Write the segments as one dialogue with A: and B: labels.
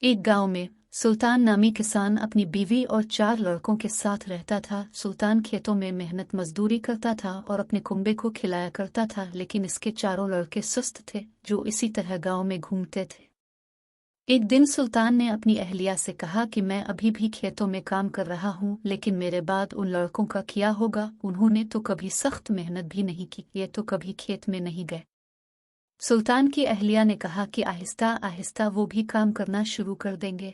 A: एक गांव में सुल्तान नामी किसान अपनी बीवी और 4 लड़कों के साथ रहता था। सुल्तान खेतों में मेहनत मजदूरी करता था और अपने कुंबे को खिलाया करता था, लेकिन इसके 4 लड़के सुस्त थे जो इसी तरह गांव में घूमते थे। एक दिन सुल्तान ने अपनी अहलिया से कहा कि मैं अभी भी खेतों में काम कर रहा हूँ, लेकिन मेरे बाद उन लड़कों का क्या होगा? उन्होंने तो कभी सख्त मेहनत भी नहीं की, ये तो कभी खेत में नहीं गए। सुल्तान की अहलिया ने कहा कि आहिस्ता आहिस्ता वो भी काम करना शुरू कर देंगे।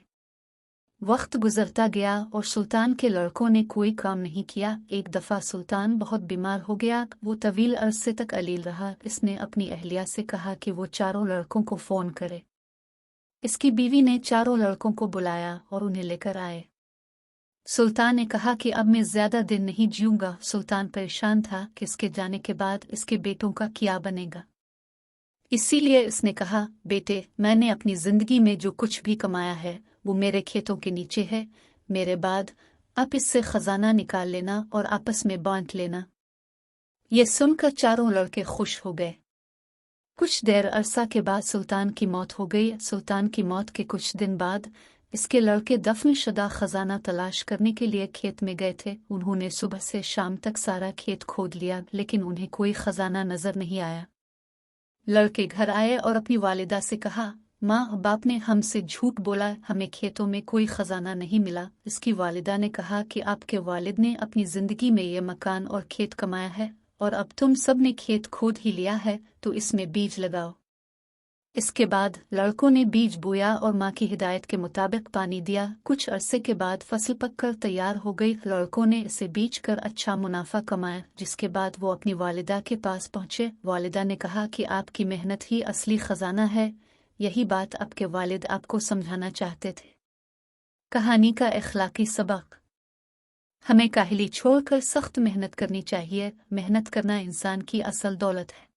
A: वक्त गुजरता गया और सुल्तान के लड़कों ने कोई काम नहीं किया। एक दफा सुल्तान बहुत बीमार हो गया। वो तवील अरसे तक अलील रहा। इसने अपनी अहलिया से कहा कि वो 4 लड़कों को फोन करे। इसकी बीवी ने 4 लड़कों को बुलाया और उन्हें लेकर आए। सुल्तान ने कहा कि अब मैं ज्यादा दिन नहीं जीऊंगा। सुल्तान परेशान था कि इसके जाने के बाद इसके बेटों का क्या बनेगा। इसीलिए इसने कहा, बेटे, मैंने अपनी जिंदगी में जो कुछ भी कमाया है वो मेरे खेतों के नीचे है। मेरे बाद आप इससे खजाना निकाल लेना और आपस में बांट लेना। ये सुनकर 4 लड़के खुश हो गए। कुछ देर अरसा के बाद सुल्तान की मौत हो गई। सुल्तान की मौत के कुछ दिन बाद इसके लड़के दफन शुदा खजाना तलाश करने के लिए खेत में गए थे। उन्होंने सुबह से शाम तक सारा खेत खोद लिया, लेकिन उन्हें कोई खजाना नजर नहीं आया। लड़के घर आए और अपनी वालिदा से कहा, माँ बाप ने हमसे झूठ बोला, हमें खेतों में कोई खजाना नहीं मिला। इसकी वालिदा ने कहा कि आपके वालिद ने अपनी जिंदगी में ये मकान और खेत कमाया है और अब तुम सब ने खेत खोद ही लिया है, तो इसमें बीज लगाओ। इसके बाद लड़कों ने बीज बोया और माँ की हिदायत के मुताबिक पानी दिया। कुछ अरसे के बाद फसल पककर तैयार हो गई। लड़कों ने इसे बीज कर अच्छा मुनाफा कमाया, जिसके बाद वो अपनी वालिदा के पास पहुंचे। वालिदा ने कहा कि आपकी मेहनत ही असली खजाना है। यही बात आपके वालिद आपको समझाना चाहते थे। कहानी का इखलाकी सबक, हमें काहली छोड़कर सख्त मेहनत करनी चाहिए। मेहनत करना इंसान की असल दौलत है।